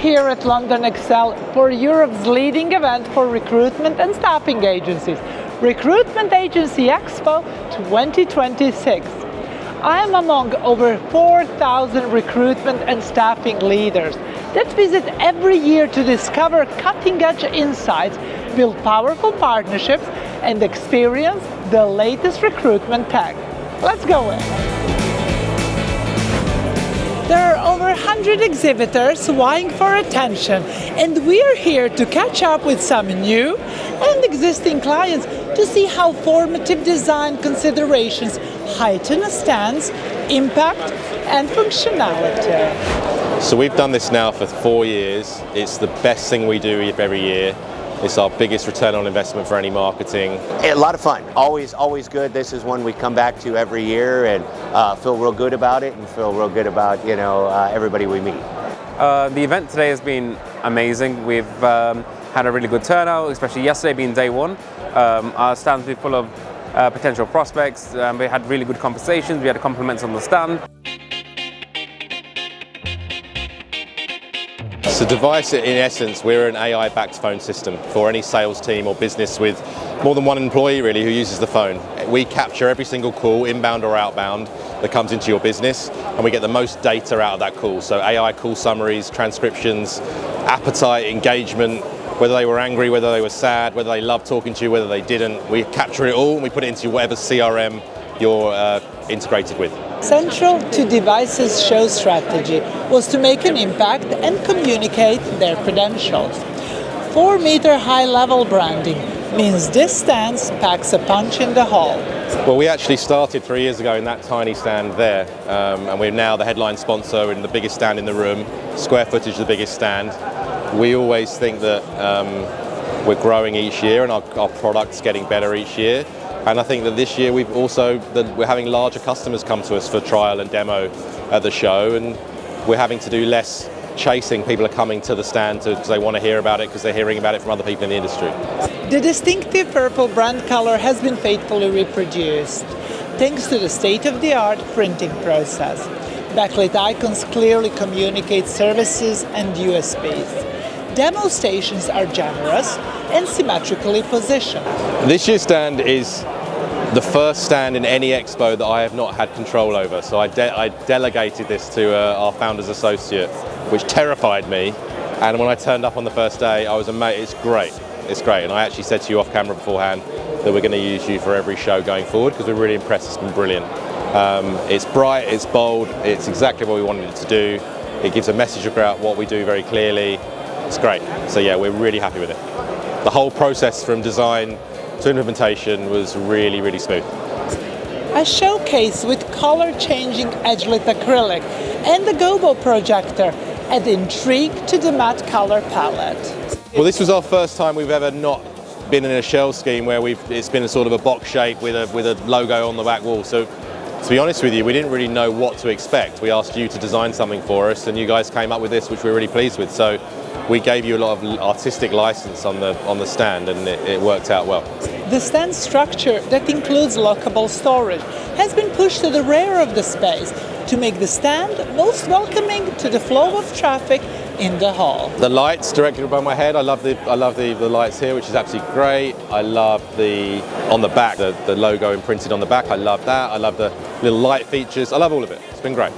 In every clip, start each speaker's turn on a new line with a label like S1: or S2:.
S1: here at London Excel for Europe's leading event for recruitment and staffing agencies, Recruitment Agency Expo 2026. I am among over 4,000 recruitment and staffing leaders that visit every year to discover cutting-edge insights, build powerful partnerships, and experience the latest recruitment tech. Let's go in. There are over 100 exhibitors vying for attention, and we are here to catch up with some new and existing clients to see how formative design considerations heighten a stand's impact and functionality.
S2: So we've done this now for 4 years. It's the best thing we do every year. It's our biggest return on investment for any marketing.
S3: A lot of fun, always good. This is one we come back to every year and feel real good about it and feel real good about everybody we meet.
S4: The event today has been amazing. We've had a really good turnout, especially yesterday being day one. Our stands were full of potential prospects. We had really good conversations. We had compliments on the stand.
S2: So Devyce, in essence, we're an AI-backed phone system for any sales team or business with more than one employee really who uses the phone. We capture every single call, inbound or outbound, that comes into your business, and we get the most data out of that call. So AI call summaries, transcriptions, appetite, engagement, whether they were angry, whether they were sad, whether they loved talking to you, whether they didn't. We capture it all and we put it into whatever CRM you're integrated with.
S1: Central to Devyce's show strategy was to make an impact and communicate their credentials. 4-meter high-level branding means this stand packs a punch in the hall.
S2: Well, we actually started 3 years ago in that tiny stand there, and we're now the headline sponsor and the biggest stand in the room, square footage the biggest stand. We always think that we're growing each year and our product's getting better each year. And I think that this year we're having larger customers come to us for trial and demo at the show, and we're having to do less chasing. People are coming to the stand because they want to hear about it, because they're hearing about it from other people in the industry.
S1: The distinctive purple brand color has been faithfully reproduced, thanks to the state-of-the-art printing process. Backlit icons clearly communicate services and USPs. Demo stations are generous and symmetrically positioned.
S2: This year's stand is the first stand in any expo that I have not had control over. So I delegated this to our founder's associate, which terrified me. And when I turned up on the first day, I was amazed. It's great. And I actually said to you off camera beforehand that we're going to use you for every show going forward, because we're really impressed. It's been brilliant. It's bright, it's bold, it's exactly what we wanted it to do. It gives a message about what we do very clearly. It's great. So yeah, we're really happy with it. The whole process from design to implementation was really, really smooth.
S1: A showcase with color-changing edge-lit acrylic and the gobo projector add intrigue to the matte color palette.
S2: Well, this was our first time we've ever not been in a shell scheme where it's been a sort of a box shape with a logo on the back wall. So to be honest with you, we didn't really know what to expect. We asked you to design something for us, and you guys came up with this, which we're really pleased with. So we gave you a lot of artistic license on the stand, and it worked out well.
S1: The stand structure that includes lockable storage has been pushed to the rear of the space to make the stand most welcoming to the flow of traffic in the hall.
S2: The lights directly above my head, I love the lights here, which is absolutely great. I love on the back, the logo imprinted on the back. I love that. I love the little light features. I love all of it. It's been great.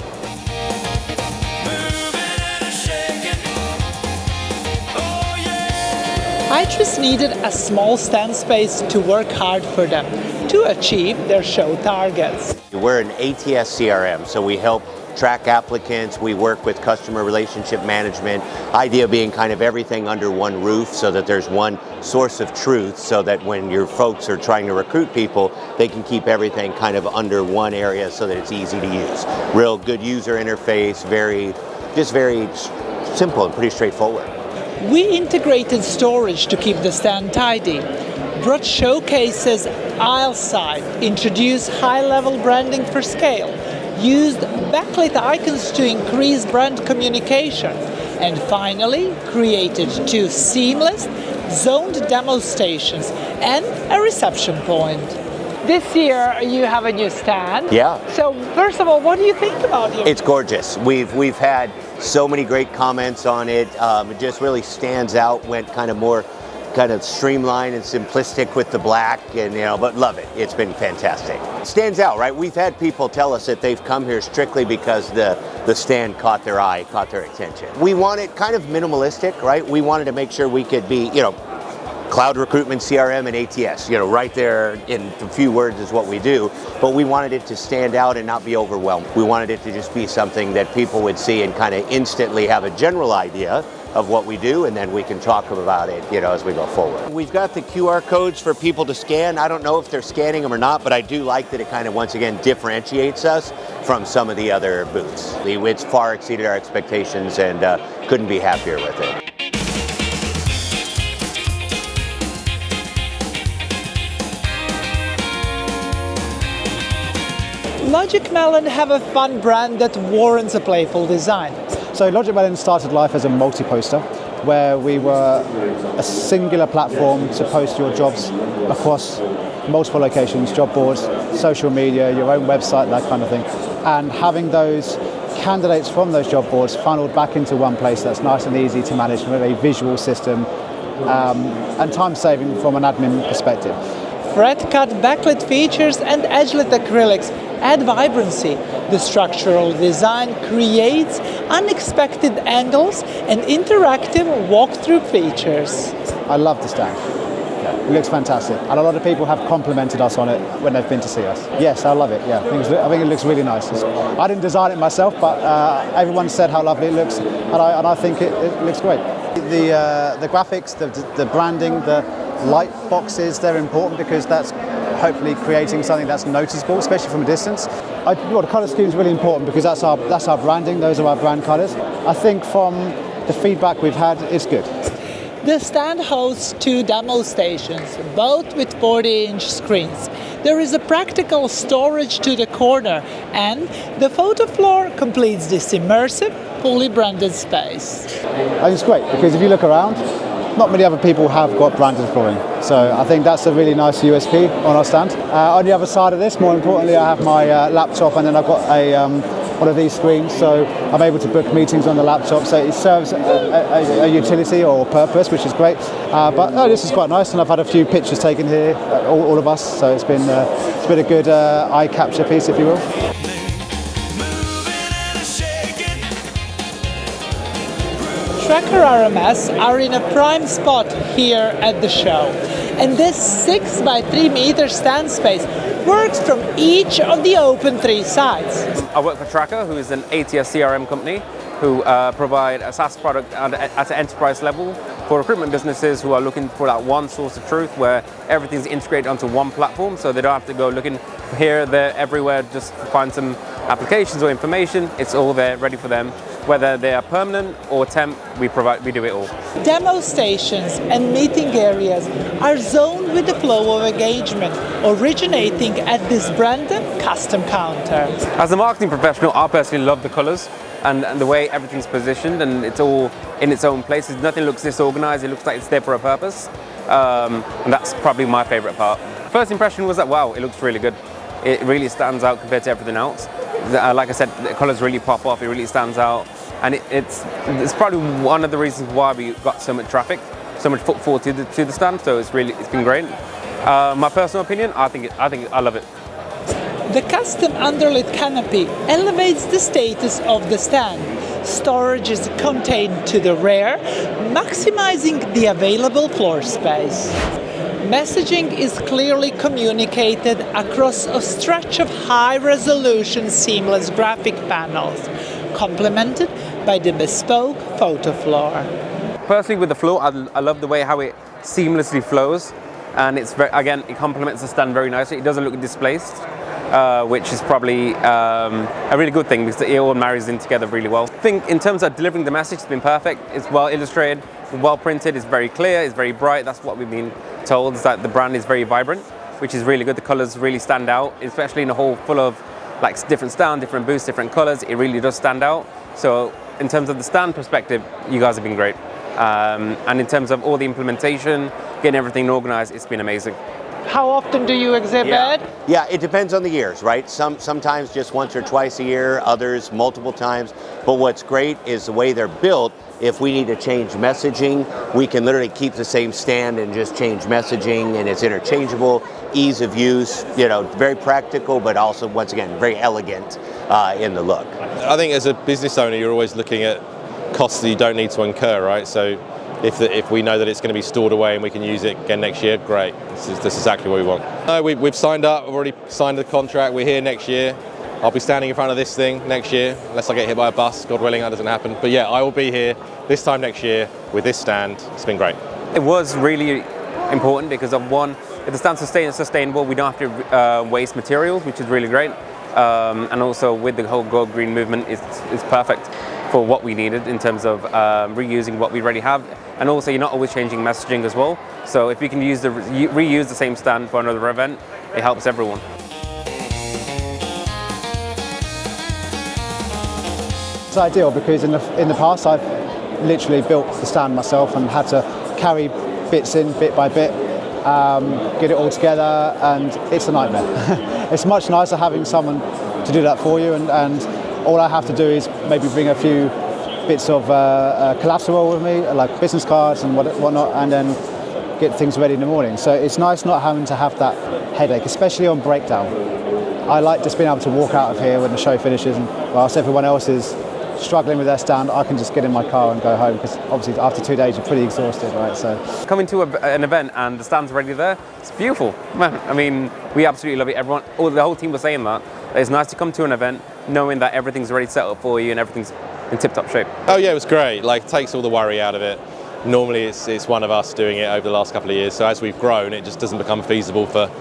S1: Itris needed a small stand space to work hard for them to achieve their show targets.
S3: We're an ATS CRM, so we help track applicants, we work with customer relationship management, idea being kind of everything under one roof so that there's one source of truth, so that when your folks are trying to recruit people, they can keep everything kind of under one area so that it's easy to use. Real good user interface, very simple and pretty straightforward.
S1: We integrated storage to keep the stand tidy, brought showcases aisle side, introduced high-level branding for scale, used backlit icons to increase brand communication, and finally created 2 seamless, zoned demo stations and a reception point. This year you have a new stand.
S3: Yeah.
S1: So first of all, what do you think about it?
S3: It's gorgeous. We've had So many great comments on it. It just really stands out, went kind of more kind of streamlined and simplistic with the black, and but love it. It's been fantastic. It stands out, right? We've had people tell us that they've come here strictly because the stand caught their eye, caught their attention. We wanted kind of minimalistic, right? We wanted to make sure we could be, cloud recruitment, CRM, and ATS, right there in a few words is what we do, but we wanted it to stand out and not be overwhelmed. We wanted it to just be something that people would see and kind of instantly have a general idea of what we do, and then we can talk about it, as we go forward. We've got the QR codes for people to scan. I don't know if they're scanning them or not, but I do like that it kind of, once again, differentiates us from some of the other booths. It's far exceeded our expectations, and couldn't be happier with it.
S1: Logic Melon have a fun brand that warrants a playful design.
S5: So Logic Melon started life as a multi-poster, where we were a singular platform to post your jobs across multiple locations, job boards, social media, your own website, that kind of thing. And having those candidates from those job boards funneled back into one place that's nice and easy to manage with a visual system, and time saving from an admin perspective.
S1: Thread-cut backlit features and edgelit acrylics add vibrancy. The structural design creates unexpected angles and interactive walkthrough features.
S5: I love the stand. It looks fantastic, and a lot of people have complimented us on it when they've been to see us. Yes, I love it. Yeah, I think it looks really nice. I didn't design it myself, but everyone said how lovely it looks, and I think it looks great. The graphics, the branding, the light boxes, they're important because that's hopefully creating something that's noticeable, especially from a distance. The colour scheme is really important because that's our branding. Those are our brand colours. I think from the feedback we've had, it's good.
S1: The stand hosts 2 demo stations, both with 40-inch screens. There is a practical storage to the corner, and the photo floor completes this immersive, fully branded space.
S5: I think it's great because if you look around, not many other people have got branded flooring. So I think that's a really nice USP on our stand. On the other side of this, more importantly, I have my laptop, and then I've got one of these screens, so I'm able to book meetings on the laptop, so it serves a utility or purpose, which is great. But no, this is quite nice, and I've had a few pictures taken here, all of us, so it's been a good eye capture piece, if you will.
S1: Tracker RMS are in a prime spot here at the show, and this 6 by 3 meter stand space works from each of the open 3 sides.
S4: I work for Tracker, who is an ATS CRM company who provide a SaaS product at an enterprise level for recruitment businesses who are looking for that one source of truth where everything's integrated onto one platform, so they don't have to go looking here, there, everywhere just to find some applications or information. It's all there ready for them. Whether they are permanent or temp, we do it all.
S1: Demo stations and meeting areas are zoned with the flow of engagement, originating at this branded custom counter.
S4: As a marketing professional, I personally love the colours and the way everything's positioned, and it's all in its own places. Nothing looks disorganized, it looks like it's there for a purpose. And that's probably my favourite part. First impression was that, wow, it looks really good. It really stands out compared to everything else. Like I said, the colours really pop off, it really stands out. And it's probably one of the reasons why we got so much traffic, so much footfall to the stand, so it's been great. My personal opinion, I love it.
S1: The custom underlit canopy elevates the status of the stand. Storage is contained to the rear, maximizing the available floor space. Messaging is clearly communicated across a stretch of high-resolution seamless graphic panels, complemented by the bespoke photo floor.
S4: Personally, with the floor, I love the way how it seamlessly flows, and it complements the stand very nicely. It doesn't look displaced, which is probably a really good thing because it all marries in together really well. I think in terms of delivering the message, it's been perfect. It's well illustrated, well printed, it's very clear, it's very bright. That's what we've been told, is that the brand is very vibrant, which is really good. The colors really stand out, especially in a hall full of like different stand, different booths, different colors. It really does stand out. So in terms of the stand perspective, you guys have been great. And in terms of all the implementation, getting everything organized, it's been amazing.
S1: How often do you exhibit?
S3: Yeah, it depends on the years, right? Sometimes just once or twice a year, others multiple times. But what's great is the way they're built. If we need to change messaging, we can literally keep the same stand and just change messaging, and it's interchangeable, ease of use, very practical, but also, once again, very elegant in the look.
S2: I think as a business owner, you're always looking at costs that you don't need to incur, right? So if we know that it's going to be stored away and we can use it again next year, great. This is exactly what we want. No, we've signed up, we've already signed the contract, we're here next year. I'll be standing in front of this thing next year, unless I get hit by a bus, God willing that doesn't happen. But yeah, I will be here this time next year with this stand. It's been great.
S4: It was really important because of one, if the stand's sustainable, we don't have to waste materials, which is really great. And also with the whole Go Green movement, it's perfect for what we needed in terms of reusing what we already have. And also you're not always changing messaging as well. So if you can reuse the same stand for another event, it helps everyone.
S5: It's ideal because in the past I've literally built the stand myself and had to carry bits in bit by bit, get it all together, and it's a nightmare. It's much nicer having someone to do that for you, and all I have to do is maybe bring a few bits of collateral with me, like business cards and whatnot, and then get things ready in the morning. So it's nice not having to have that headache, especially on breakdown. I like just being able to walk out of here when the show finishes, and whilst everyone else is struggling with their stand, I can just get in my car and go home, because obviously after 2 days you're pretty exhausted, right? So
S4: coming to an event and the stand's already there, it's beautiful. Man, I mean, we absolutely love it. The whole team was saying that. It's nice to come to an event knowing that everything's already set up for you and everything's in tip-top shape.
S2: Oh yeah, it was great. Like, it takes all the worry out of it. Normally it's one of us doing it over the last couple of years, so as we've grown, it just doesn't become feasible to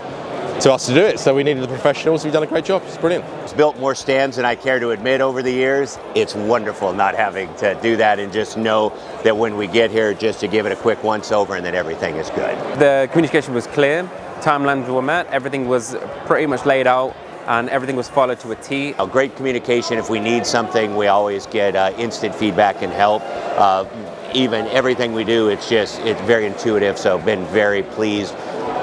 S2: us to do it. So we needed the professionals who've done a great job. It's brilliant.
S3: It's built more stands than I care to admit over the years. It's wonderful not having to do that and just know that when we get here, just to give it a quick once over and then everything is good.
S4: The communication was clear, timelines were met, everything was pretty much laid out, and everything was followed to a T.
S3: A great communication. If we need something, we always get instant feedback and help. Even everything we do, it's very intuitive, so been very pleased.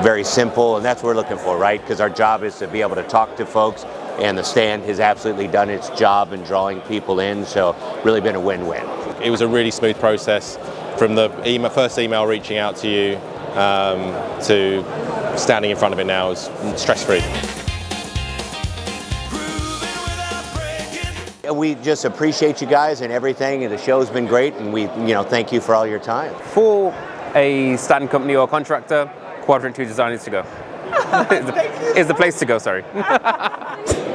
S3: Very simple, and that's what we're looking for, right? Because our job is to be able to talk to folks, and the stand has absolutely done its job in drawing people in, so really been a win-win.
S2: It was a really smooth process from the first email reaching out to you to standing in front of it now is stress-free.
S3: We just appreciate you guys and everything, and the show's been great, and we thank you for all your time.
S4: For a stand company or contractor, Quadrant2Design is to go. Is the place to go, sorry.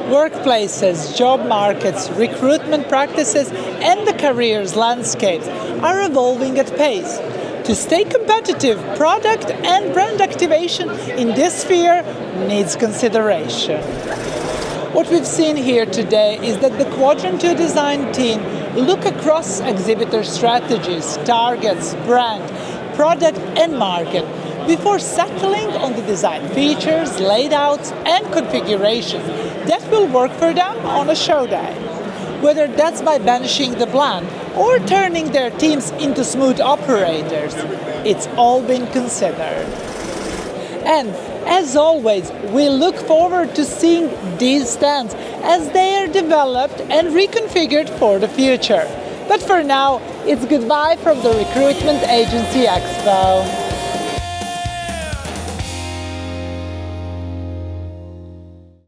S1: Workplaces, job markets, recruitment practices, and the careers landscapes are evolving at pace. To stay competitive, product and brand activation in this sphere needs consideration. What we've seen here today is that the Quadrant2Design team look across exhibitor strategies, targets, brand, product and market before settling on the design features, layouts and configurations that will work for them on a show day. Whether that's by banishing the bland or turning their teams into smooth operators, it's all been considered. And as always, we look forward to seeing these stands as they are developed and reconfigured for the future. But for now, it's goodbye from the Recruitment Agency Expo.